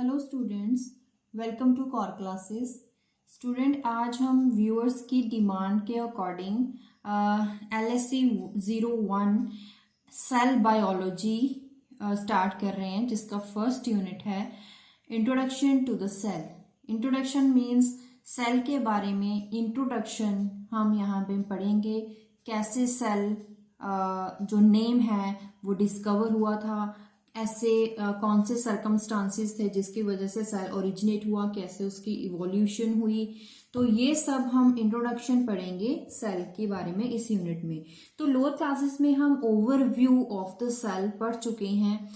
Hello students, welcome to core classes. Student, आज हम viewers की डिमांड के according LSC 01 cell biology start कर रहे हैं, जिसका फर्स्ट यूनिट है introduction to the cell. Introduction means cell के बारे में इंट्रोडक्शन हम यहाँ पे पढ़ेंगे। कैसे सेल जो नेम है वो डिस्कवर हुआ था, ऐसे कौन से सरकमस्टांसिस थे जिसकी वजह से सेल ओरिजिनेट हुआ, कैसे उसकी इवोल्यूशन हुई। तो ये सब हम इंट्रोडक्शन पढ़ेंगे सेल के बारे में इस यूनिट में। तो लोअर क्लासेस में हम ओवरव्यू ऑफ द सेल पढ़ चुके हैं,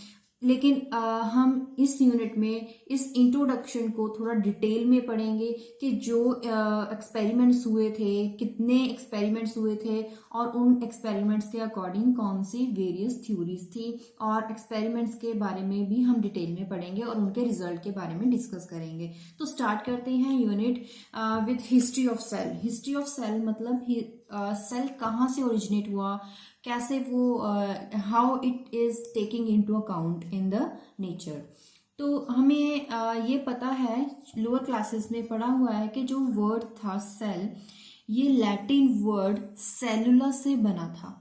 लेकिन हम इस यूनिट में इस इंट्रोडक्शन को थोड़ा डिटेल में पढ़ेंगे कि जो एक्सपेरिमेंट्स हुए थे, कितने एक्सपेरिमेंट्स हुए थे, और उन एक्सपेरिमेंट्स के अकॉर्डिंग कौन सी वेरियस थ्योरीज थी, और एक्सपेरिमेंट्स के बारे में भी हम डिटेल में पढ़ेंगे और उनके रिजल्ट के बारे में डिस्कस करेंगे। तो स्टार्ट करते हैं unit with history of cell. History of cell मतलब सेल कहाँ से ओरिजिनेट हुआ, कैसे वो how it is taking into account in the nature. तो हमें ये पता है, लोअर क्लासेस में पढ़ा हुआ है कि जो वर्ड था सेल, ये लैटिन वर्ड सेलुला से बना था।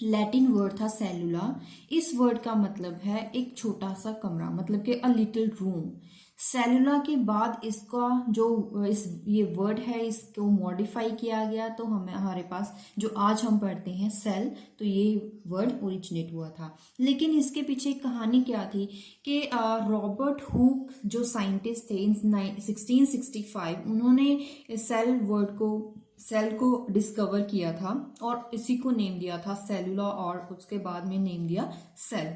लैटिन वर्ड था सेलुला। इस वर्ड का मतलब है एक छोटा सा कमरा, मतलब कि अ लिटिल रूम। सेलुला के बाद इसका जो ये वर्ड है, इसको मॉडिफाई किया गया, तो हमारे पास जो आज हम पढ़ते हैं सेल, तो ये वर्ड ओरिजिनेट हुआ था। लेकिन इसके पीछे एक कहानी क्या थी कि रॉबर्ट हुक जो साइंटिस्ट थे इन 1665, उन्होंने सेल को डिस्कवर किया था और इसी को नेम दिया था सेलुला, और उसके बाद में नेम दिया सेल।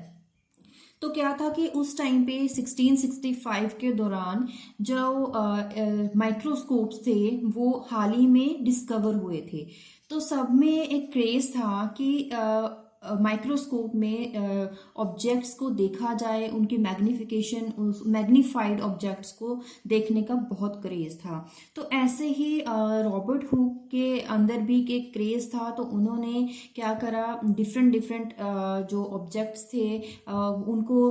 तो क्या था कि उस टाइम पे 1665 के दौरान जो माइक्रोस्कोप्स थे वो हाल ही में डिस्कवर हुए थे। तो सब में एक क्रेज था कि माइक्रोस्कोप में ऑब्जेक्ट्स को देखा जाए, उनकी मैग्निफिकेशन, मैग्नीफाइड ऑब्जेक्ट्स को देखने का बहुत क्रेज था। तो ऐसे ही रॉबर्ट हुक के अंदर भी एक क्रेज था, तो उन्होंने क्या करा, डिफरेंट डिफरेंट जो ऑब्जेक्ट्स थे उनको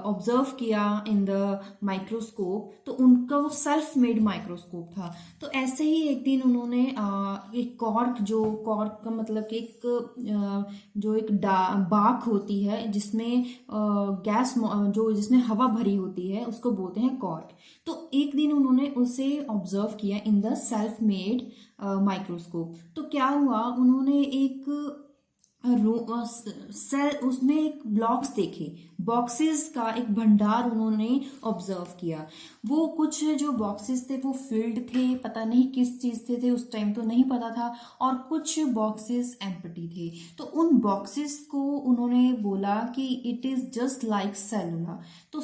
ऑब्जर्व किया इन द माइक्रोस्कोप। तो उनका वो सेल्फ मेड माइक्रोस्कोप था। तो ऐसे ही एक दिन उन्होंने एक कॉर्क का मतलब कि जो एक बाक होती है जिसमें गैस जो जिसमें हवा भरी होती है, उसको बोलते हैं कॉर्क। तो एक दिन उन्होंने उसे ऑब्जर्व किया in the self made microscope. तो क्या हुआ, उन्होंने एक सेल उसमें एक ब्लॉक्स देखे, बॉक्सेस का एक भंडार उन्होंने ऑब्जर्व किया। वो कुछ जो बॉक्सेस थे वो फिल्ड थे, पता नहीं किस चीज से थे, उस टाइम तो नहीं पता था, और कुछ बॉक्सेस एम्प्टी थे। तो उन बॉक्सेस को उन्होंने बोला कि इट इज जस्ट लाइक सेलुला। तो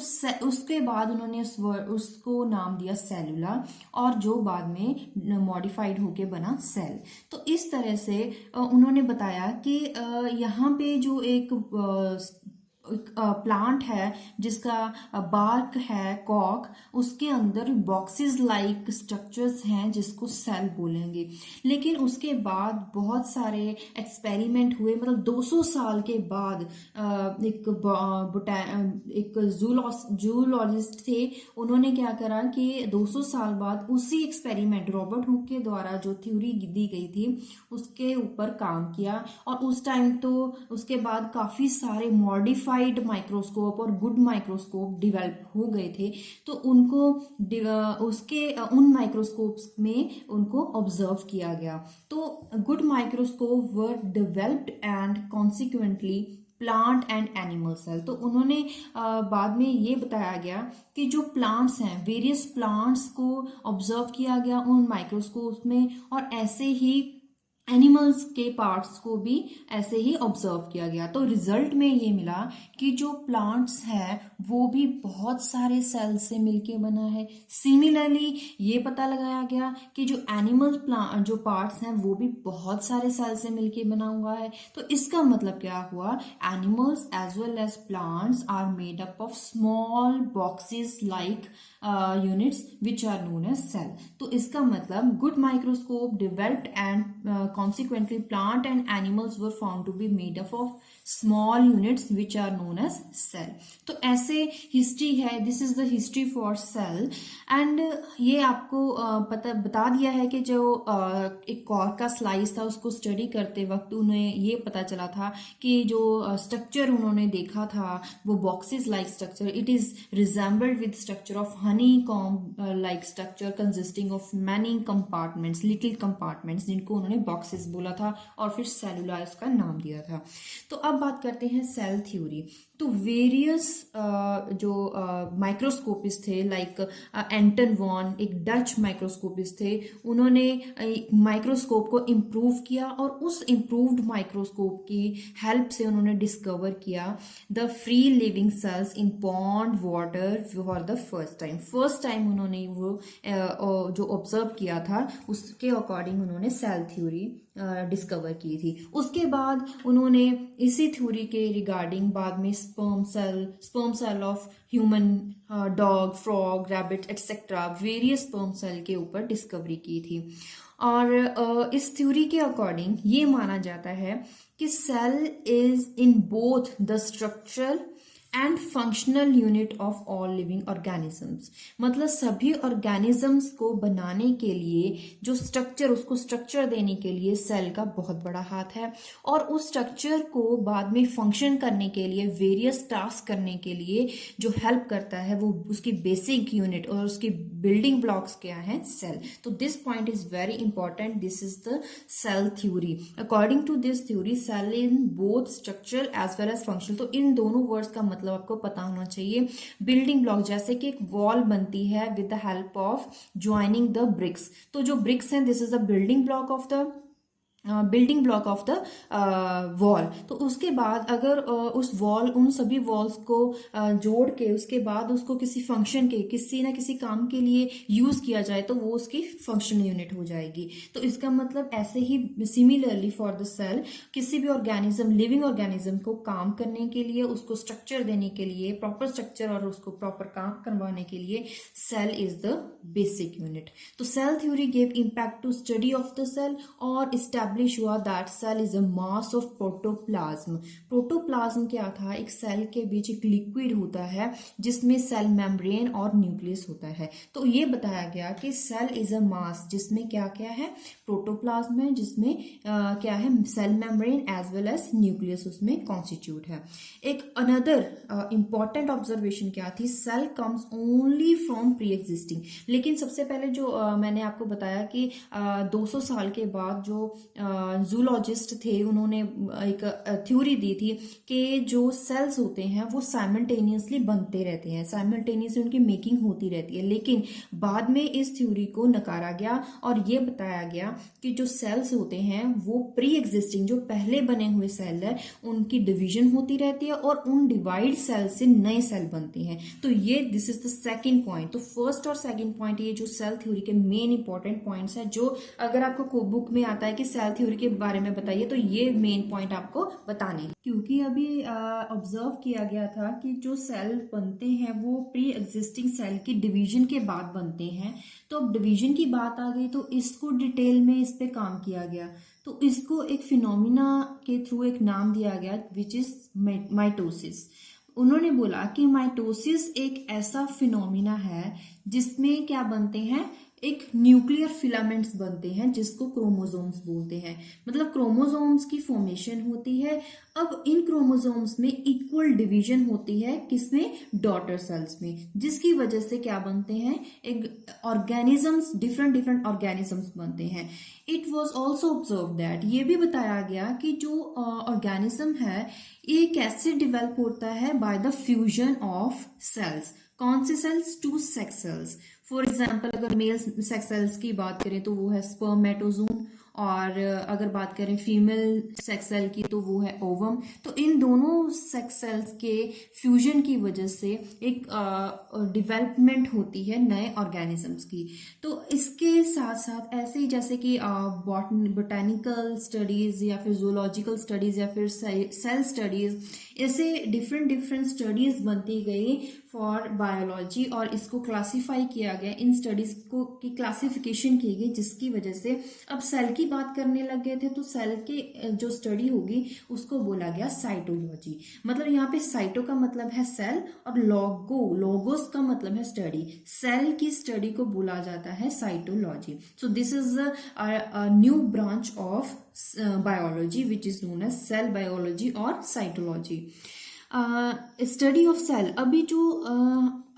उसके बाद उन्होंने उसको नाम दिया सेलुला, और जो बाद में मॉडिफाइड होके बना सेल। तो इस तरह से उन्होंने बताया कि यहाँ पे जो एक प्लांट है जिसका बार्क है कॉक, उसके अंदर बॉक्सेस लाइक स्ट्रक्चर्स हैं जिसको सेल बोलेंगे। लेकिन उसके बाद बहुत सारे एक्सपेरिमेंट हुए, मतलब 200 साल के बाद एक जूलॉजिस्ट थे, उन्होंने क्या करा कि 200 साल बाद उसी एक्सपेरिमेंट रॉबर्ट हुक के द्वारा जो थ्योरी दी गई थी उसके ऊपर काम किया। और उस टाइम तो उसके बाद काफी सारे मॉडिफाइड माइक्रोस्कोप और गुड माइक्रोस्कोप डेवलप हो गए थे। तो उनको उन माइक्रोस्कोप्स में उनको ऑब्जर्व किया गया। तो good microscope were developed and consequently plant and animal cell. तो उन्होंने बाद में ये बताया गया कि जो प्लांट्स हैं, वेरियस प्लांट्स को ऑब्जर्व किया गया उन माइक्रोस्कोप में, और ऐसे ही एनिमल्स के पार्ट्स को भी ऐसे ही ऑब्जर्व किया गया। तो रिजल्ट में ये मिला कि जो प्लांट्स है वो भी बहुत सारे सेल से मिलके बना है। सिमिलरली ये पता लगाया गया कि जो एनिमल जो पार्ट्स हैं वो भी बहुत सारे सेल से मिलके बना हुआ है। तो इसका मतलब क्या हुआ, animals as well as plants are made up of small boxes like units which are known as cell. तो इसका मतलब good microscope developed and consequently plant and animals were found to be made up of small units which are known as cell. तो ऐसे history है, this is the history for sale. And ये आपको पता बता दिया है कि जो एक कॉर्क का स्लाइस था उसको स्टडी करते वक्त उन्हें ये पता चला था कि जो स्ट्रक्चर उन्होंने देखा था वो boxes like structure, it is resembled with structure of honey comb like structure consisting of many compartments, little compartments, जिनको उन्होंने बॉक्सेस बोला था और फिर सेलुला इसका नाम दिया था. तो अब बात करते हैं सेल थ्योरी. तो वेरियस जो माइक्रोस्कोपिस्ट थे लाइक एंटन वॉन, एक डच माइक्रोस्कोपिस्ट थे, उन्होंने माइक्रोस्कोप को इम्प्रूव किया और उस इम्प्रूव्ड माइक्रोस्कोप की हेल्प से उन्होंने डिस्कवर किया the free living cells in pond water for the first time उन्होंने वो जो ऑब्जर्व किया था उसके अकॉर्डिंग उन्होंने सेल थ्योरी डिस्कवर की थी. उसके बाद उन्होंने इसी थ्योरी के रिगार्डिंग बाद में sperm cell of human, dog, frog, rabbit etcetera, various sperm cell के ऊपर डिस्कवरी की थी. और इस थ्योरी के अकॉर्डिंग ये माना जाता है कि cell is in both the structural and functional unit of all living organisms. मतलब सभी ऑर्गेनिजम्स को बनाने के लिए जो स्ट्रक्चर, उसको स्ट्रक्चर देने के लिए सेल का बहुत बड़ा हाथ है, और उस स्ट्रक्चर को बाद में फंक्शन करने के लिए, वेरियस टास्क करने के लिए जो हेल्प करता है वो उसकी बेसिक यूनिट और उसकी बिल्डिंग ब्लॉक्स क्या है, सेल. तो this point is very important. This is the cell theory. According to this theory cell in both structural as well as functional. तो इन दोनों वर्ड्स का मतलब आपको पता होना चाहिए. बिल्डिंग ब्लॉक, जैसे कि एक वॉल बनती है with the help of joining the bricks. तो जो ब्रिक्स हैं this is the building block of the wall. तो उसके बाद अगर उस वॉल, उन सभी वॉल्स को जोड़ के उसके बाद उसको किसी फंक्शन के, किसी ना किसी काम के लिए यूज किया जाए तो वो उसकी फंक्शनल यूनिट हो जाएगी. तो इसका मतलब ऐसे ही सिमिलरली फॉर द सेल, किसी भी ऑर्गेनिज्म, लिविंग ऑर्गेनिज्म को काम करने के लिए, उसको स्ट्रक्चर देने के लिए, प्रॉपर स्ट्रक्चर और उसको प्रॉपर काम करवाने के लिए cell is the basic unit. तो cell theory gave impact to study of the cell और एस्टैब्लिश हुआ that cell is a mass of protoplasm. Protoplasm क्या था? एक सेल के बीच एक लिक्विड होता है जिसमें सेल मेम्ब्रेन और न्यूक्लियस होता है. तो ये बताया गया कि सेल इज अ मास जिसमें क्या क्या है, प्रोटोप्लाज्म है, जिसमें क्या है, cell membrane as well as nucleus उसमें कॉन्स्टिट्यूट है. एक अनदर इंपॉर्टेंट ऑब्जर्वेशन क्या थी, cell comes only from pre existing. लेकिन सबसे पहले जो मैंने आपको बताया कि 200 साल के बाद जो जूलॉजिस्ट थे उन्होंने एक थ्योरी दी थी कि जो सेल्स होते हैं वो साइमल्टेनियसली बनते रहते हैं, साइमल्टेनियसली उनकी मेकिंग होती रहती है. लेकिन बाद में इस थ्योरी को नकारा गया और ये बताया गया कि जो सेल्स होते हैं वो प्री एग्जिस्टिंग, जो पहले बने हुए सेल है, उनकी डिवीजन होती रहती है और उन डिवाइड सेल से नए सेल बनते हैं. तो ये this is the second point. तो फर्स्ट और सेकंड पॉइंट ये जो सेल थ्योरी के मेन इंपॉर्टेंट पॉइंट्स हैं, जो अगर आपको बुक में आता है कि सेल थ्योरी के बारे में बताइए तो ये मेन पॉइंट आपको बताने हैं. क्योंकि अभी ऑब्जर्व किया गया था कि जो सेल बनते हैं वो प्री एग्जिस्टिंग सेल की डिवीजन के बाद बनते हैं. तो अब डिवीजन की बात आ गई तो इसको डिटेल में इस पे काम किया गया. तो इसको एक फिनोमिना के थ्रू एक नाम दिया गया विच इज माइटोसिस. उन्होंने बोला कि माइटोसिस एक ऐसा फिनोमिना है जिसमें क्या बनते हैं, एक न्यूक्लियर फिलामेंट्स बनते हैं जिसको क्रोमोसोम्स बोलते हैं. मतलब क्रोमोसोम्स की फॉर्मेशन होती है. अब इन क्रोमोसोम्स में इक्वल डिवीजन होती है, किसमें, डॉटर सेल्स में, जिसकी वजह से क्या बनते हैं, एक ऑर्गेनिजम्स, डिफरेंट ऑर्गेनिजम्स बनते हैं. It was also observe that, ये भी बताया गया कि जो ऑर्गेनिज्म है ये कैसे डेवलप होता है, by the fusion of cells. कौन से cells, two sex cells. For example अगर मेल सेक्स सेल्स की बात करें तो वो है स्पर्मेटोजोम, और अगर बात करें फीमेल सेक्स सेल की तो वो है ओवम. तो इन दोनों सेक्स सेल्स के फ्यूजन की वजह से एक डेवलपमेंट होती है नए ऑर्गेनिजम्स की. तो इसके साथ साथ ऐसे ही जैसे कि बोटैनिकल स्टडीज या फिर जूलॉजिकल स्टडीज या फिर सेल स्टडीज, ऐसे डिफरेंट स्टडीज बनती गई फॉर बायोलॉजी और इसको क्लासिफाई किया गया, इन स्टडीज को की क्लासिफिकेशन की गई, जिसकी वजह से अब सेल की बात करने लग गए थे तो सेल के जो स्टडी होगी उसको बोला गया साइटोलॉजी। मतलब यहाँ पे साइटो का मतलब है सेल और लोगोस का मतलब है स्टडी। सेल की स्टडी को बोला जाता है cytology. So this is a new branch of biology which is known as cell biology और साइटोलॉजी। स्टडी ऑफ सेल, अभी जो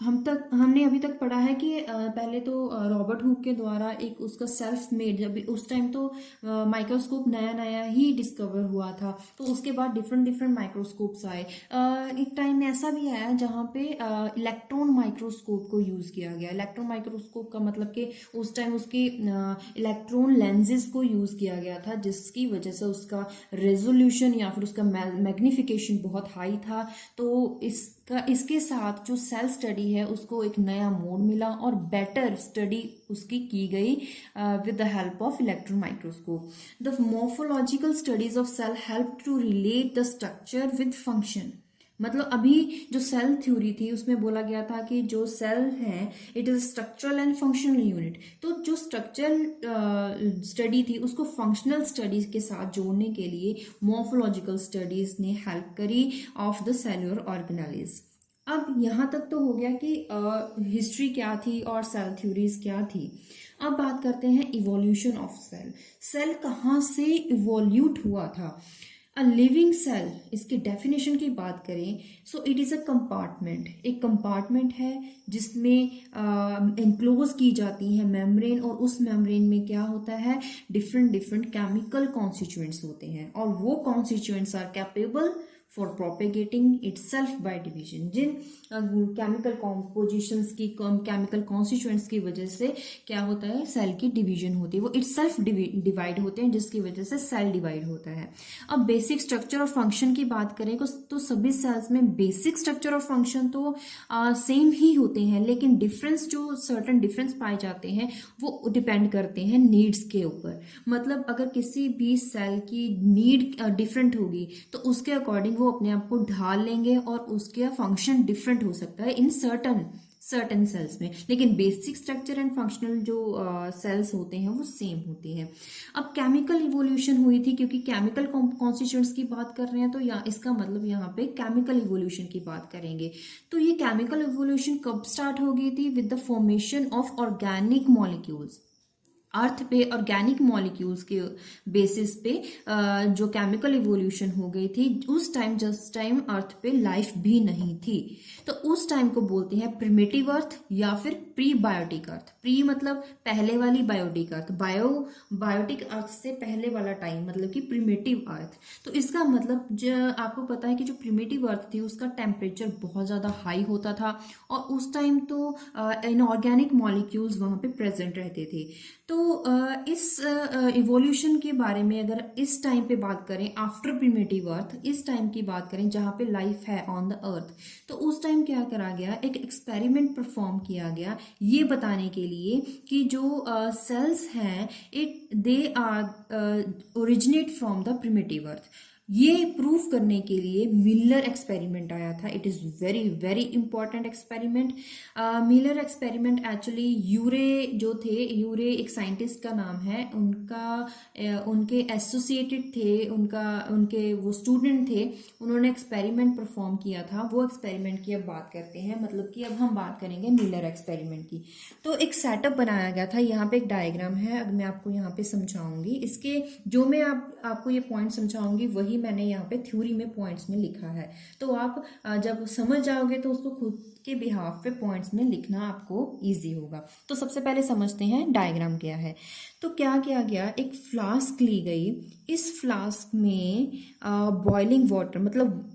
हमने अभी तक पढ़ा है कि पहले तो रॉबर्ट हुक के द्वारा एक उसका सेल्फ मेड, जब उस टाइम तो माइक्रोस्कोप नया नया ही डिस्कवर हुआ था, तो उसके बाद डिफरेंट डिफरेंट माइक्रोस्कोप्स आए। एक टाइम ऐसा भी आया जहाँ पे इलेक्ट्रॉन माइक्रोस्कोप को यूज़ किया गया। इलेक्ट्रॉन माइक्रोस्कोप का मतलब कि उस टाइम उसके इलेक्ट्रॉन लेंसेज को यूज़ किया गया था, जिसकी वजह से उसका रेजोल्यूशन या फिर उसका मैग्निफिकेशन बहुत हाई था। तो इसके साथ जो सेल स्टडी है उसको एक नया मोड मिला और बेटर स्टडी उसकी की गई with the help of electron microscope. The morphological studies of cell help to relate the structure with function. मतलब अभी जो सेल थ्योरी थी उसमें बोला गया था कि जो सेल है it is structural and functional unit. तो जो स्ट्रक्चरल स्टडी थी उसको फंक्शनल स्टडीज के साथ जोड़ने के लिए मॉर्फोलॉजिकल स्टडीज ने हेल्प करी ऑफ द सेल्यूलर ऑर्गेनेल्स। अब यहाँ तक तो हो गया कि हिस्ट्री क्या थी और सेल थ्योरीज क्या थी। अब बात करते हैं इवोल्यूशन ऑफ सेल। सेल कहाँ से इवोल्यूट हुआ था। अ लिविंग सेल, इसके डेफिनेशन की बात करें so it is a compartment. एक कंपार्टमेंट है जिसमें एनक्लोज की जाती है मेम्ब्रेन, और उस मेम्ब्रेन में क्या होता है, डिफरेंट डिफरेंट केमिकल कॉन्स्टिट्यूएंट्स होते हैं, और वो constituents are capable for propagating itself by division. जिन केमिकल कॉम्पोजिशंस की, केमिकल कॉन्स्टिट्यूएंट्स की वजह से क्या होता है, सेल की डिवीजन होती है, वो इटसेल्फ डिवाइड होते हैं, जिसकी वजह से सेल डिवाइड होता है। अब बेसिक स्ट्रक्चर और फंक्शन की बात करें तो सभी सेल्स में बेसिक स्ट्रक्चर और फंक्शन तो सेम ही होते हैं, लेकिन डिफरेंस, जो सर्टन डिफरेंस पाए जाते हैं वो डिपेंड करते हैं नीड्स के ऊपर। मतलब अगर किसी भी सेल की नीड डिफरेंट होगी तो उसके अकॉर्डिंग वो अपने आप को ढाल लेंगे और उसका फंक्शन डिफरेंट हो सकता है इन सर्टन सेल्स में, लेकिन बेसिक स्ट्रक्चर एंड फंक्शनल जो सेल्स होते हैं वो सेम होते हैं। अब केमिकल इवोल्यूशन हुई थी, क्योंकि केमिकल कॉन्स्टिट्यूएंट्स की बात कर रहे हैं तो इसका मतलब यहाँ पे केमिकल इवोल्यूशन की बात करेंगे। तो ये केमिकल इवोल्यूशन कब स्टार्ट हो गई थी, with the formation of organic molecules. Earth पे ऑर्गेनिक मॉलिक्यूल्स के बेसिस पे जो केमिकल इवोल्यूशन हो गई थी, उस टाइम जिस टाइम अर्थ पे लाइफ भी नहीं थी, तो उस टाइम को बोलते हैं प्रिमिटिव अर्थ या फिर प्री बायोटिक अर्थ। प्री मतलब पहले वाली, बायोटिक अर्थ बायोटिक अर्थ से पहले वाला टाइम, मतलब कि प्रिमिटिव अर्थ। तो इसका मतलब आपको पता है कि जो प्रिमिटिव अर्थ थी उसका टेम्परेचर बहुत ज़्यादा हाई होता था, और उस टाइम तो इनऑर्गेनिक मॉलिक्यूल्स वहाँ पे प्रेजेंट रहते थे। तो इस इवोल्यूशन के बारे में अगर इस टाइम पे बात करें, आफ्टर प्रिमिटिव अर्थ, इस टाइम की बात करें जहाँ पे लाइफ है ऑन द अर्थ, तो उस टाइम क्या करा गया, एक एक्सपेरिमेंट परफॉर्म किया गया ये बताने के लिए कि जो सेल्स हैं they are originate from the primitive earth. ये प्रूफ करने के लिए मिलर एक्सपेरिमेंट आया था। It is very very important experiment. Miller experiment actually Urey जो थे, यूरे एक साइंटिस्ट का नाम है, उनके एसोसिएटेड थे, उनके वो स्टूडेंट थे, उन्होंने एक्सपेरिमेंट परफॉर्म किया था। वो एक्सपेरिमेंट की अब बात करते हैं, मतलब कि अब हम बात करेंगे मिलर एक्सपेरिमेंट की। तो एक सेटअप बनाया गया था, यहाँ पे एक डायग्राम है, अब मैं आपको यहाँ पे समझाऊंगी। इसके जो मैं आपको ये पॉइंट समझाऊंगी वही मैंने यहाँ पे थ्योरी में पॉइंट्स में लिखा है, तो आप जब समझ जाओगे तो उसको खुद के बिहाफ पे पॉइंट्स में लिखना आपको इजी होगा। तो सबसे पहले समझते हैं डायग्राम क्या है। तो क्या किया गया, एक फ्लास्क ली गई, इस फ्लास्क में बॉइलिंग वाटर, मतलब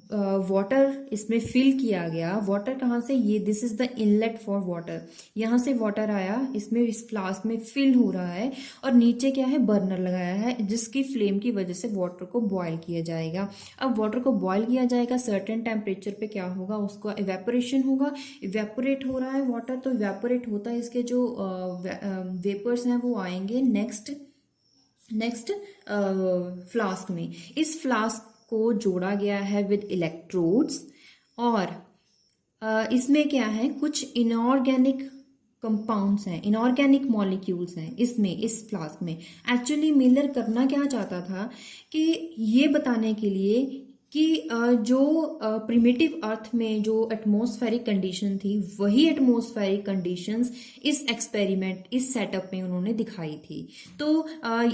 वाटर इसमें फिल किया गया। वाटर कहाँ से, ये this is the inlet for water, यहाँ से वाटर आया, इसमें इस फ्लास्क में फिल हो रहा है, और नीचे क्या है, बर्नर लगाया है, जिसकी फ्लेम की वजह से वाटर को बॉयल किया जाएगा। अब वाटर को बॉयल किया जाएगा, सर्टेन टेम्परेचर पे क्या होगा, उसका इवेपोरेशन होगा। इवेपोरेट हो रहा है वाटर, तो इवेपोरेट होता है, इसके जो वेपर्स हैं वो आएंगे नेक्स्ट फ्लास्क में। इस फ्लास्क को जोड़ा गया है विद इलेक्ट्रोड्स, और इसमें क्या है, कुछ इनऑर्गेनिक कंपाउंड्स हैं, इनऑर्गेनिक मॉलिक्यूल्स हैं इसमें, इस फ्लास्क में। एक्चुअली मिलर करना क्या चाहता था कि ये बताने के लिए कि जो प्रिमिटिव अर्थ में जो एटमॉस्फेरिक कंडीशन थी, वही एटमॉस्फेरिक कंडीशंस इस एक्सपेरिमेंट, इस सेटअप में उन्होंने दिखाई थी। तो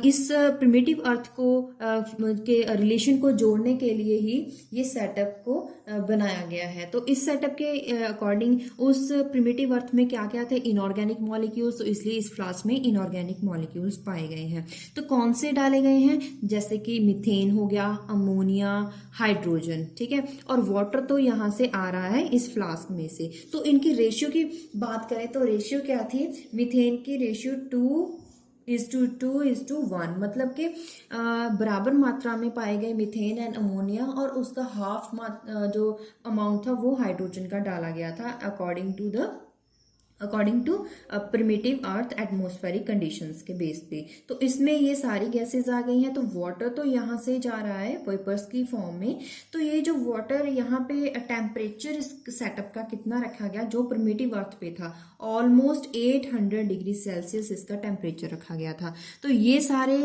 इस प्रिमिटिव अर्थ को के रिलेशन को जोड़ने के लिए ही ये सेटअप को बनाया गया है। तो इस सेटअप के अकॉर्डिंग उस प्रिमिटिव अर्थ में क्या क्या थे, इनऑर्गेनिक मॉलिक्यूल्स, तो इसलिए इस फ्लास्क में इनऑर्गेनिक मॉलिक्यूल्स पाए गए हैं। तो कौन से डाले गए हैं, जैसे कि मीथेन हो गया, अमोनिया, हाइड्रोजन, ठीक है, और वाटर तो यहाँ से आ रहा है इस फ्लास्क में से। तो इनकी रेशियो की बात करें तो रेशियो क्या थी, मीथेन की रेशियो 2:1, मतलब कि बराबर मात्रा में पाए गए मीथेन एंड अमोनिया, और उसका हाफ जो अमाउंट था वो हाइड्रोजन का डाला गया था according to primitive earth atmospheric conditions के बेस पे। तो इसमें ये सारी गैसेस आ गई हैं। तो वाटर तो यहाँ से जा रहा है वेपर्स की फॉर्म में। तो ये जो वाटर यहाँ पे टेम्परेचर इस सेटअप का कितना रखा गया, जो प्रिमिटिव अर्थ पे था, ऑलमोस्ट 800 डिग्री सेल्सियस इसका टेम्परेचर रखा गया था। तो ये सारे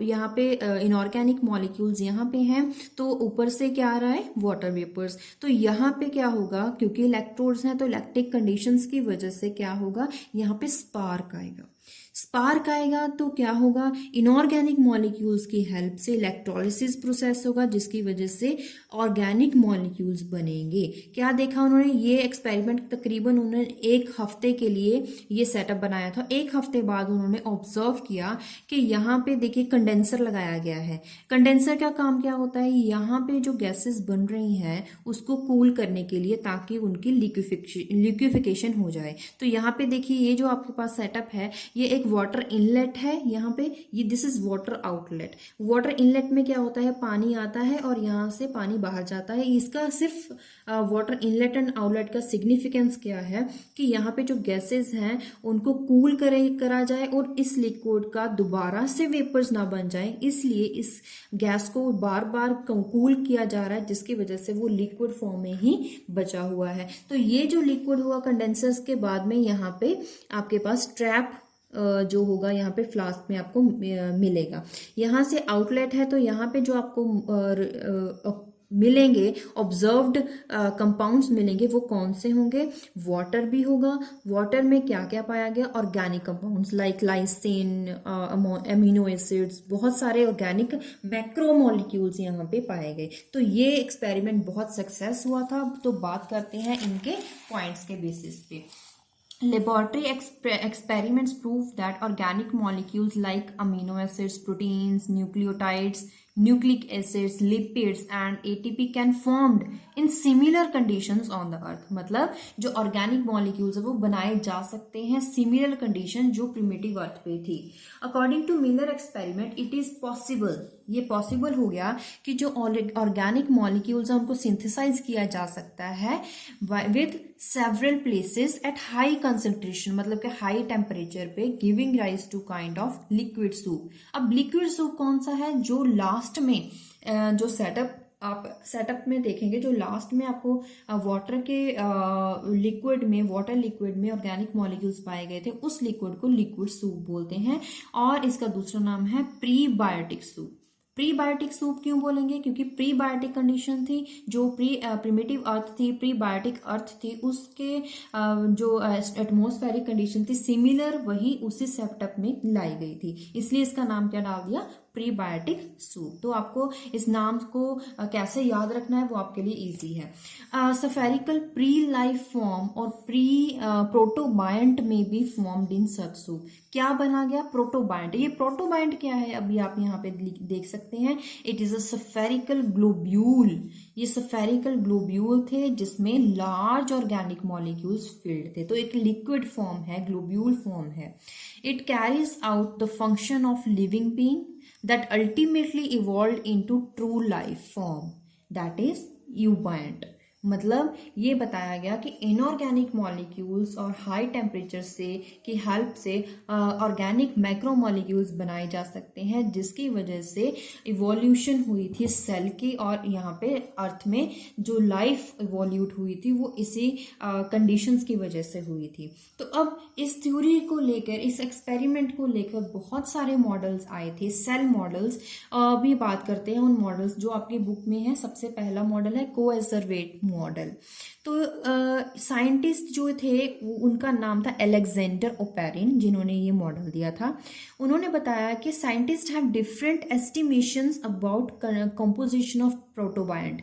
यहाँ पे इनऑर्गेनिक मॉलिक्यूल्स यहाँ पे हैं। तो ऊपर से क्या आ रहा है, वाटर वेपर्स। तो यहाँ पे क्या होगा, क्योंकि इलेक्ट्रोड्स हैं तो इलेक्ट्रिक कंडीशंस की वजह से क्या होगा, यहाँ पे स्पार्क आएगा। स्पार्क आएगा तो क्या होगा, इनऑर्गेनिक मॉलिक्यूल्स की हेल्प से इलेक्ट्रोलिसिस प्रोसेस होगा, जिसकी वजह से ऑर्गेनिक मॉलिक्यूल्स बनेंगे। क्या देखा उन्होंने, ये एक्सपेरिमेंट तकरीबन उन्होंने 1 हफ्ते के लिए ये सेटअप बनाया था। 1 हफ्ते बाद उन्होंने ऑब्जर्व किया कि यहाँ पे देखिए कंडेंसर लगाया गया है। कंडेंसर का काम क्या होता है, यहाँ पे जो गैसेस बन रही हैं उसको कूल करने के लिए, ताकि उनकी लिक्विफिकेशन हो जाए। तो यहाँ पे देखिए ये जो आपके पास सेटअप है, ये एक वाटर इनलेट है यहाँ पे, ये this is water outlet. Water inlet में क्या होता है, पानी आता है और यहाँ से पानी बाहर जाता है। इसका सिर्फ वाटर इनलेट एंड आउटलेट का सिग्निफिकेंस क्या है कि यहाँ पे जो गैसेस हैं उनको कूल करा जाए और इस लिक्विड का दोबारा से वेपर्स ना बन जाए, इसलिए इस गैस को बार बार कूल किया जा रहा है, जिसकी वजह से वो लिक्विड फॉर्म में ही बचा हुआ है। तो ये जो लिक्विड हुआ कंडेंसर्स के बाद में, यहाँ पे आपके पास ट्रैप जो होगा यहाँ पे फ्लास्क में आपको मिलेगा। यहाँ से आउटलेट है, तो यहाँ पे जो आपको मिलेंगे ऑब्जर्व्ड कंपाउंड्स मिलेंगे, वो कौन से होंगे, वाटर भी होगा। वाटर में क्या क्या पाया गया, organic compounds like lysine, amino acids, बहुत सारे ऑर्गेनिक मैक्रोमोलिक्यूल्स यहाँ पे पाए गए। तो ये एक्सपेरिमेंट बहुत सक्सेस हुआ था। तो बात करते हैं इनके पॉइंट्स के बेसिस पे। Laboratory experiments prove that organic molecules like amino acids, proteins, nucleotides, nucleic acids, lipids and ATP can formed in similar conditions on the earth। मतलब जो ऑर्गेनिक मॉलिक्यूल्स है वो बनाए जा सकते हैं सिमिलर कंडीशन जो प्रिमिटिव अर्थ पे थी। According to Miller experiment it is possible, ये पॉसिबल हो गया कि जो ऑर्गेनिक मॉलिक्यूल्स हैं उनको सिंथेसाइज किया जा सकता है with several places at high concentration, मतलब कि हाई टेम्परेचर पे, giving rise to kind of liquid soup. अब लिक्विड सूप कौन सा है, जो लास्ट में जो सेटअप में देखेंगे, जो लास्ट में आपको वाटर के लिक्विड में, वाटर लिक्विड में ऑर्गेनिक मॉलिक्यूल्स पाए गए थे, उस लिक्विड को लिक्विड सूप बोलते हैं। और इसका दूसरा नाम है प्रीबायोटिक सूप। प्रीबायोटिक सूप क्यों बोलेंगे, क्योंकि प्रीबायोटिक कंडीशन थी, जो प्रिमिटिव अर्थ थी, प्रीबायोटिक अर्थ थी, उसके जो एटमॉस्फेरिक कंडीशन थी सिमिलर, वही उसी सेटअप में लाई गई थी, इसलिए इसका नाम क्या डाल दिया, प्रीबायोटिक सूप। तो आपको इस नाम को कैसे याद रखना है वो आपके लिए इजी है। सफेरिकल प्री लाइफ फॉर्म और प्रोटोबायंट में भी फॉर्म्ड इन सच सूप। क्या बना गया, प्रोटोबायंट। ये प्रोटोबायंट क्या है, अभी आप यहाँ पे देख सकते हैं, it is a spherical globule. ये सफेरिकल ग्लोब्यूल थे जिसमें लार्ज ऑर्गेनिक मॉलिक्यूल्स फिल्ड थे। तो एक लिक्विड फॉर्म है, ग्लोब्यूल फॉर्म है। It carries out the function of living being that ultimately evolved into true life form, that is eubuoyant। मतलब ये बताया गया कि इनऑर्गेनिक मॉलिक्यूल्स और हाई टेम्परेचर से की हेल्प से ऑर्गेनिक मैक्रो मॉलिक्यूल्स बनाए जा सकते हैं, जिसकी वजह से इवोल्यूशन हुई थी सेल की, और यहाँ पे अर्थ में जो लाइफ इवोल्यूट हुई थी वो इसी कंडीशंस की वजह से हुई थी। तो अब इस थ्योरी को लेकर, इस एक्सपेरिमेंट को लेकर बहुत सारे मॉडल्स आए थे, सेल मॉडल्स। अभी बात करते हैं उन मॉडल्स जो आपकी बुक में है। सबसे पहला मॉडल है कोएजरवेट मॉडल। तो साइंटिस्ट जो थे उनका नाम था अलेक्जेंडर ओपेरिन, जिन्होंने ये मॉडल दिया था। उन्होंने बताया कि scientist have different estimations about composition of protobiont.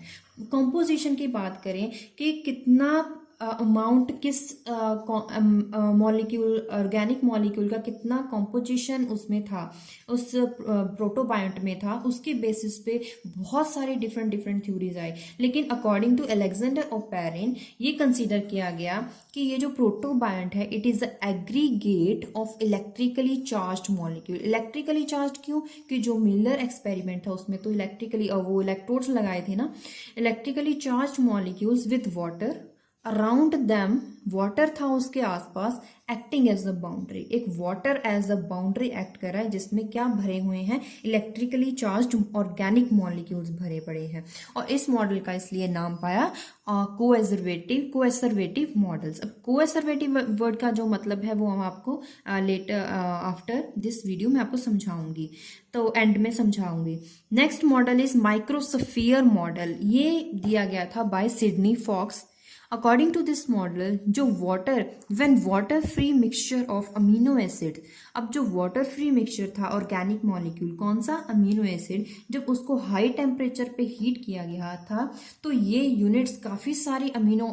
Composition की बात करें कि कितना अमाउंट किस मॉलिक्यूल, ऑर्गेनिक मॉलिक्यूल का कितना कॉम्पोजिशन उसमें था, उस प्रोटोबायंट में था, उसके बेसिस पे बहुत सारे डिफरेंट थ्योरीज आई। लेकिन अकॉर्डिंग टू अलेक्जेंडर ओपेरिन ये कंसीडर किया गया कि ये जो प्रोटोबायंट है it is the aggregate of electrically charged molecule. Electrically charged क्यों? कि जो मिलर एक्सपेरिमेंट था उसमें तो इलेक्ट्रिकली वो इलेक्ट्रोड्स लगाए थे ना, electrically charged molecules with water around them, water था उसके आसपास, एक्टिंग एज अ बाउंड्री। एक water as a boundary act कर रहा है, जिसमें क्या भरे हुए हैं, इलेक्ट्रिकली चार्ज्ड ऑर्गेनिक मॉलिक्यूल्स भरे पड़े हैं। और इस मॉडल का इसलिए नाम पाया कोएसरवेटिव मॉडल्स। अब कोएसरवेटिव वर्ड का जो मतलब है वो हम आपको लेटर आफ्टर दिस वीडियो में आपको समझाऊंगी, तो एंड में समझाऊंगी। Next model is microsphere model. ये दिया गया था by Sidney Fox. According to this model, जो when water free mixture of amino acid, अब जो वाटर फ्री मिक्सचर था ऑर्गेनिक मॉलिक्यूल, कौन सा, अमीनो एसिड, जब उसको हाई टेम्परेचर पे हीट किया गया था तो ये यूनिट्स, काफी सारी अमीनो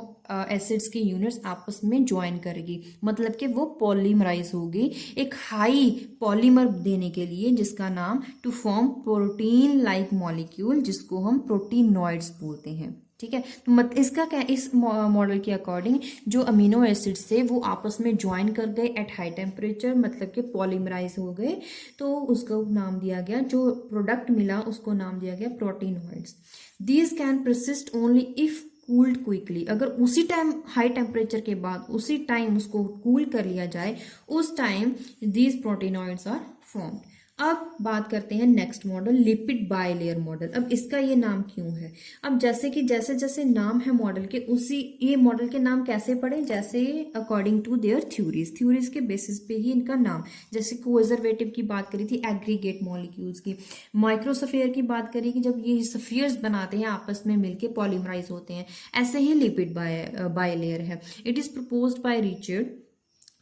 एसिड्स की यूनिट्स आपस में ज्वाइन करेगी, मतलब कि वो पॉलीमराइज होगी एक हाई पॉलीमर देने के लिए, जिसका नाम to form protein like molecule, जिसको हम प्रोटीनॉइड्स बोलते हैं। ठीक है, तो इसका क्या, इस मॉडल के अकॉर्डिंग जो अमीनो एसिड्स थे वो आपस में ज्वाइन कर गए एट हाई टेम्परेचर, मतलब कि पॉलीमराइज हो गए, तो उसको नाम दिया गया, जो प्रोडक्ट मिला उसको नाम दिया गया proteinoids. These can persist only if cooled quickly. अगर उसी टाइम हाई टेम्परेचर के बाद उसी टाइम उसको कूल कर लिया जाए, उस टाइम दीज प्रोटीनॉइड्स आर फॉर्म्ड। अब बात करते हैं next model, lipid bilayer model. अब इसका ये नाम क्यों है? अब जैसे कि जैसे जैसे नाम है मॉडल के, उसी ये मॉडल के नाम कैसे पड़े, जैसे अकॉर्डिंग टू देयर थ्योरीज के बेसिस पे ही इनका नाम। जैसे कोएजरवेटिव की बात करी थी, एग्रीगेट मॉलिक्यूल्स की। माइक्रोस्फीयर की बात करी कि जब ये स्फीयर्स बनाते हैं आपस में मिलके पॉलीमराइज होते हैं। ऐसे ही लिपिड बायलेयर है। It is proposed by Richard.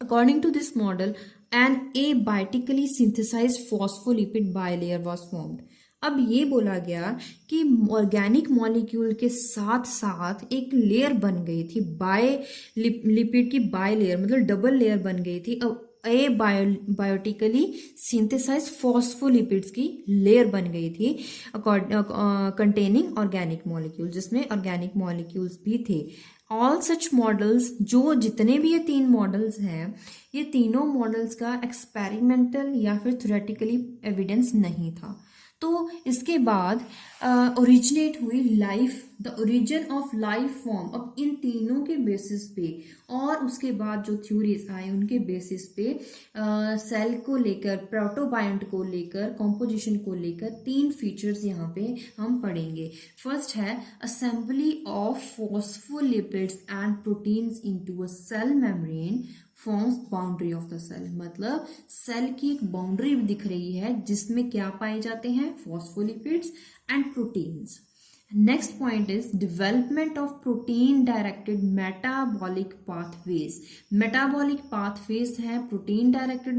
According to this model, an abiotically synthesized phospholipid bilayer was formed. अब ये बोला गया कि ऑर्गेनिक मॉलिक्यूल के साथ साथ एक लेयर बन गई थी, लिपिड की बाय लेयर, मतलब डबल लेयर बन गई थी। अब बायोटिकली सिंथेसाइज फॉस्फोलिपिड्स की लेयर बन गई थी कंटेनिंग ऑर्गेनिक मॉलिक्यूल, जिसमें ऑर्गेनिक मॉलिक्यूल्स भी थे। ऑल सच मॉडल्स, जो जितने भी ये तीन मॉडल्स हैं, ये तीनों मॉडल्स का एक्सपेरिमेंटल या फिर थ्योरेटिकली एविडेंस नहीं था। तो इसके बाद ओरिजिनेट हुई life, the origin of life form. अब इन तीनों के बेसिस पे और उसके बाद जो थ्योरीज आए उनके बेसिस पे सेल को लेकर, प्रोटोबायंट को लेकर, कॉम्पोजिशन को लेकर तीन फीचर्स यहाँ पे हम पढ़ेंगे। फर्स्ट है assembly of phospholipids and proteins into a cell membrane forms boundary of the cell. मतलब सेल की एक बाउंड्री दिख रही है जिसमें क्या पाए जाते हैं, phospholipids and proteins. Next point is development of protein directed metabolic pathways. Metabolic pathways है protein directed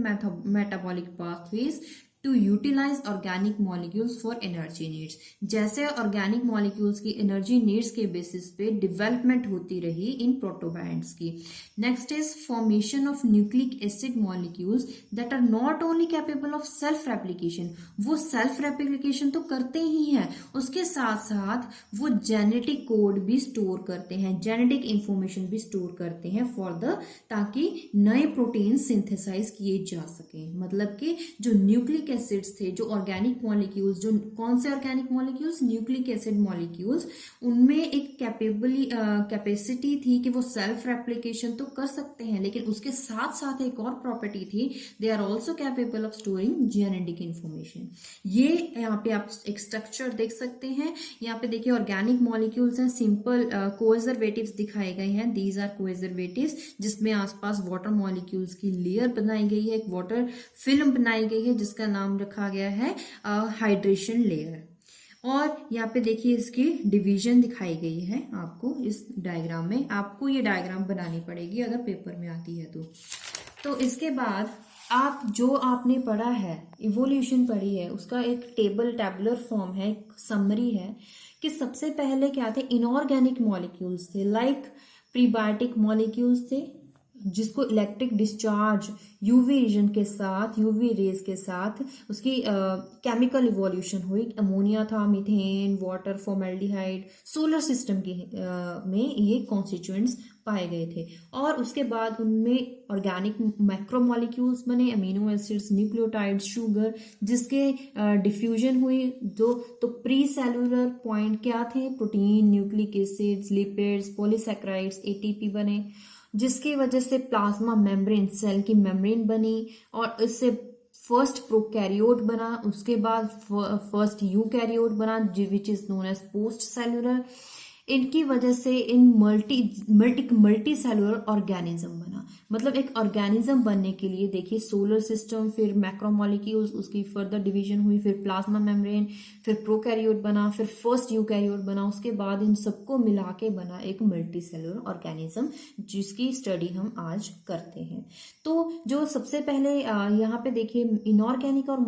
metabolic pathways to utilize organic molecules for energy needs. जैसे ऑर्गेनिक मॉलिक्यूल्स की एनर्जी नीड्स के बेसिस पे डेवलपमेंट होती रही इन प्रोटोबायंट्स की। Next is formation of nucleic acid molecules that are not only capable of self replication. वो सेल्फ रेप्लिकेशन तो करते ही हैं, उसके साथ साथ वो जेनेटिक कोड भी स्टोर करते हैं, जेनेटिक इंफॉर्मेशन भी स्टोर करते हैं ताकि नए प्रोटीन सिंथेसाइज किए जा सके। मतलब कि जो न्यूक्लिक एसिड्स थे, जो ऑर्गेनिक मॉलिक्यूल्स, जो कौन से organic molecules, nucleic acid molecules, उनमें एक कैपेसिटी थी कि वो सेल्फ रेप्लिकेशन तो कर सकते हैं, लेकिन उसके साथ साथ एक और प्रॉपर्टी थी, they are also capable of storing genetic information. ये यहाँ पे आप एक स्ट्रक्चर देख सकते हैं। यहाँ पे देखिए ऑर्गेनिक मॉलिक्यूल्स हैं, सिंपल कोएजरवेटिव्स दिखाए गए हैं, दीज आर कोएजरवेटिव्स, जिसमें आसपास वाटर मॉलिक्यूल्स की लेयर बनाई गई है, एक वाटर फिल्म बनाई गई है जिसका नाम रखा गया है हाइड्रेशन लेयर। और यहाँ पे देखिए इसकी डिवीजन दिखाई गई है आपको इस डायग्राम में। आपको ये डायग्राम बनानी पड़ेगी अगर पेपर में आती है तो इसके बाद आप जो आपने पढ़ा है, इवोल्यूशन पढ़ी है, उसका एक टेबुलर फॉर्म है, एक समरी है कि सबसे पहले क्या थे, इनऑर्गेनिक मॉलिक्यूल्स थे, लाइक प्रीबायोटिक मॉलिक्यूल्स थे, जिसको इलेक्ट्रिक डिस्चार्ज यूवी रीजन के साथ, यूवी रेज के साथ उसकी केमिकल इवोल्यूशन हुई। अमोनिया था, methane, water, formaldehyde, solar system के में ये कॉन्स्टिट्यूएंट्स पाए गए थे। और उसके बाद उनमें ऑर्गेनिक मैक्रोमॉलिक्यूल्स बने, अमीनो एसिड्स, न्यूक्लियोटाइड्स, शुगर, जिसके डिफ्यूजन हुई। तो प्री सेलुलर पॉइंट क्या थे, protein, nucleic acids, lipids, polysaccharides, ATP बने, जिसकी वजह से प्लाज्मा मेम्ब्रेन, सेल की मेम्ब्रेन बनी, और इससे फर्स्ट प्रोकैरियोट बना, उसके बाद फर्स्ट यूकैरियोट बना, which is known as post cellular. इनकी वजह से इन मल्टी सेलुलर ऑर्गेनिज्म बना। मतलब एक ऑर्गेनिज्म बनने के लिए देखिए सोलर सिस्टम, फिर मैक्रोमॉलिक्यूल्स, उसकी फर्दर डिवीजन हुई, फिर प्लाज्मा मेम्ब्रेन, फिर प्रोकैरियोट बना, फिर फर्स्ट यूकैरियोट बना, उसके बाद इन सबको मिला के बना एक मल्टी सेलुलर ऑर्गेनिज्म, जिसकी स्टडी हम आज करते हैं। तो जो सबसे पहले यहाँ पे देखिए इनऑर्गेनिक और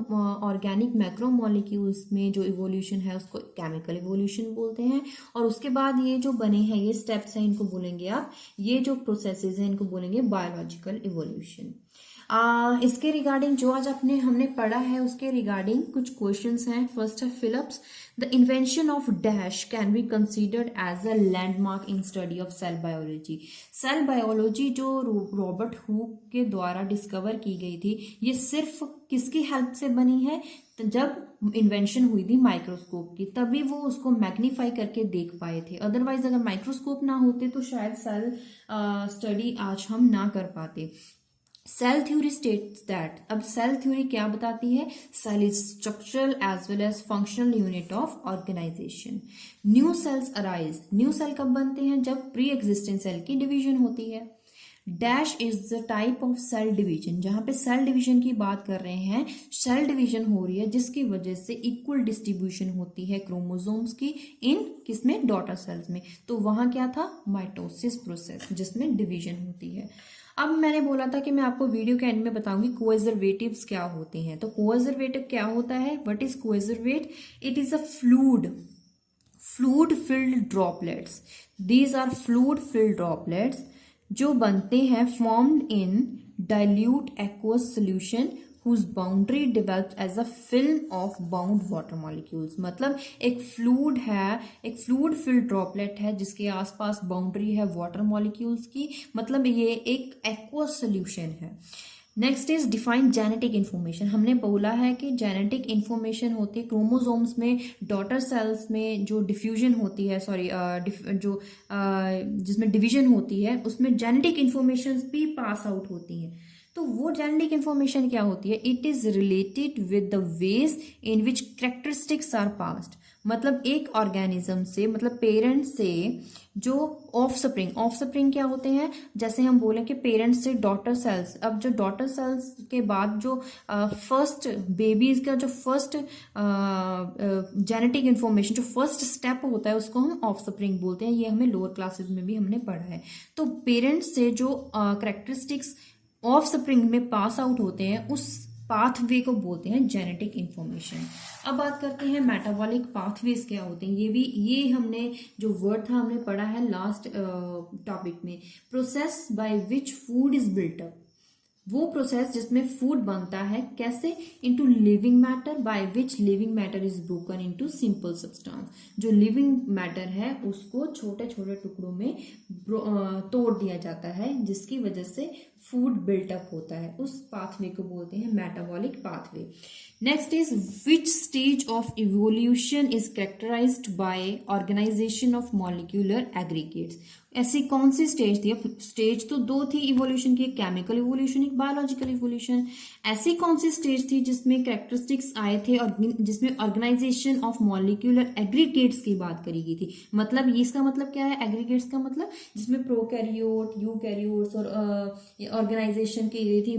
ऑर्गेनिक मैक्रोमॉलिक्यूल्स में जो इवोल्यूशन है उसको केमिकल इवोल्यूशन बोलते हैं। और उसके बाद ये जो बने हैं, ये स्टेप्स हैं, इनको बोलेंगे आप, ये जो प्रोसेसेस हैं इनको बोलेंगे बायोलॉजिकल इवोल्यूशन। इसके रिगार्डिंग जो आज हमने पढ़ा है उसके रिगार्डिंग कुछ क्वेश्चंस हैं। फर्स्ट है fill ups, the invention of dash can be considered as a landmark in study of cell biology. Cell biology जो रॉबर्ट हुक के द्वारा डिस्कवर की गई थी, ये सिर्फ किसकी हेल्प से बनी है, जब इन्वेंशन हुई थी माइक्रोस्कोप की, तभी वो उसको मैग्नीफाई करके देख पाए थे। अदरवाइज अगर माइक्रोस्कोप ना होते तो शायद सेल स्टडी आज हम ना कर पाते। सेल थ्योरी स्टेट्स दैट, अब सेल थ्योरी क्या बताती है, cell is structural as well as functional unit of organisation. New cells arise, new cell कब बनते हैं, जब प्री एग्जिस्टेंट सेल की डिवीजन होती है। Dash is the type of cell division, जहां पे सेल डिवीजन की बात कर रहे हैं, सेल डिवीजन हो रही है जिसकी वजह से इक्वल डिस्ट्रीब्यूशन होती है क्रोमोसोम्स की, इन किसमें, डॉटर सेल्स में। तो वहां क्या था, माइटोसिस प्रोसेस, जिसमें डिवीजन होती है। अब मैंने बोला था कि मैं आपको वीडियो के एंड में बताऊंगी कोएजरवेटिव्स क्या होते हैं। तो कोएजरवेटिव क्या होता है, what is coacervate, it is a fluid filled droplets, these are fluid filled droplets जो बनते हैं formed in dilute aqueous solution whose boundary develops as a film of bound water molecules। मतलब एक फ्लूइड है, एक फ्लूइड फिल्ड ड्रॉपलेट है जिसके आसपास बाउंड्री है वाटर मॉलिक्यूल्स की, मतलब ये एक एक्वस सोल्यूशन है। Next is define genetic information. हमने बोला है कि जेनेटिक इन्फॉर्मेशन होती है क्रोमोसोम्स में, डॉटर सेल्स में जो डिफ्यूजन होती है, जिसमें डिवीजन होती है, उसमें जेनेटिक इन्फॉर्मेशन भी पास आउट होती हैं। तो वो जेनेटिक इन्फॉर्मेशन क्या होती है, it is related with the ways in which characteristics are passed. मतलब एक ऑर्गेनिज्म से, मतलब पेरेंट से जो ऑफस्प्रिंग क्या होते हैं, जैसे हम बोले कि पेरेंट्स से डॉटर सेल्स, अब जो डॉटर सेल्स के बाद जो फर्स्ट बेबीज का जो फर्स्ट जेनेटिक इन्फॉर्मेशन, जो फर्स्ट स्टेप होता है, उसको हम ऑफस्प्रिंग बोलते हैं। ये हमें लोअर क्लासेस में भी हमने पढ़ा है। तो पेरेंट्स से जो कैरेक्टरिस्टिक्स ऑफस्प्रिंग में पास आउट होते हैं, उस पाथवे को बोलते हैं जेनेटिक इन्फॉर्मेशन। अब बात करते हैं मेटाबॉलिक पाथवेज क्या होते हैं। ये हमने जो वर्ड था हमने पढ़ा है लास्ट टॉपिक में, process by which food is built up. वो प्रोसेस जिसमें फूड बनता है, कैसे? Into living matter, by which living matter is broken into simple substance. जो लिविंग मैटर है उसको छोटे छोटे टुकड़ों में तोड़ दिया जाता है, जिसकी वजह से फूड बिल्टअप होता है। उस पाथवे को बोलते हैं metabolic pathway. Next is which stage of evolution is characterised by organisation of molecular aggregates. ऐसी कौन सी स्टेज थी? अब स्टेज तो दो थी इवोल्यूशन की, एक केमिकल इवोल्यूशन, एक बायोलॉजिकल इवोल्यूशन। ऐसी कौन सी स्टेज थी जिसमें कैरेक्टरिस्टिक्स आए थे और जिसमें ऑर्गेनाइजेशन ऑफ मॉलिक्यूलर एग्रीगेट्स की बात करी गई थी? मतलब ये इसका मतलब क्या है? एग्रीगेट्स का मतलब जिसमें प्रोकैरियोट, यूकैरियोट्स और ऑर्गेनाइजेशन की गई थी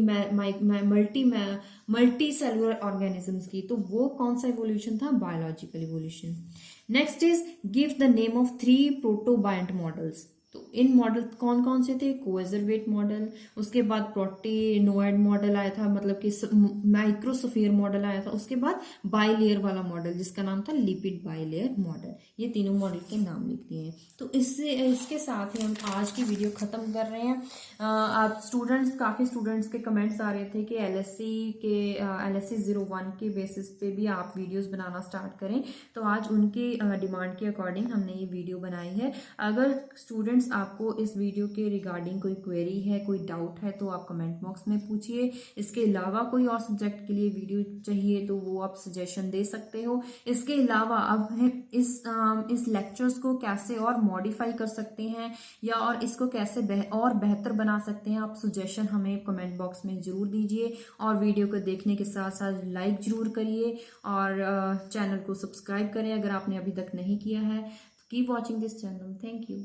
मल्टी सेलुलर ऑर्गेनिजम्स की। तो वो कौन सा इवोल्यूशन था? Biological evolution. Next is give the name of 3 protobiont models. तो इन मॉडल कौन कौन से थे? कोएजरवेट मॉडल, उसके बाद प्रोटेनोइड मॉडल आया था, मतलब कि माइक्रोस्फीयर मॉडल आया था, उसके बाद बाइलेयर वाला मॉडल जिसका नाम था लिपिड बाइलेयर मॉडल। ये तीनों मॉडल के नाम लिख दिए हैं। तो इसके साथ ही हम आज की वीडियो खत्म कर रहे हैं। आप काफ़ी स्टूडेंट्स के कमेंट्स आ रहे थे कि LSC 01 के बेसिस पे भी आप वीडियोस बनाना स्टार्ट करें। तो आज उनके डिमांड के अकॉर्डिंग हमने ये वीडियो बनाई है। अगर स्टूडेंट्स आपको इस वीडियो के रिगार्डिंग कोई क्वेरी है, कोई डाउट है, तो आप कमेंट बॉक्स में पूछिए। इसके अलावा कोई और सब्जेक्ट के लिए वीडियो चाहिए तो वो आप सजेशन दे सकते हो। इसके अलावा अब हम इस लेक्चर्स को कैसे और मॉडिफाई कर सकते हैं या और इसको कैसे और बेहतर बना सकते हैं, आप सजेशन हमें कमेंट बॉक्स में जरूर दीजिए। और वीडियो को देखने के साथ साथ लाइक जरूर करिए और चैनल को सब्सक्राइब करें अगर आपने अभी तक नहीं किया है। Keep watching this channel. Thank you.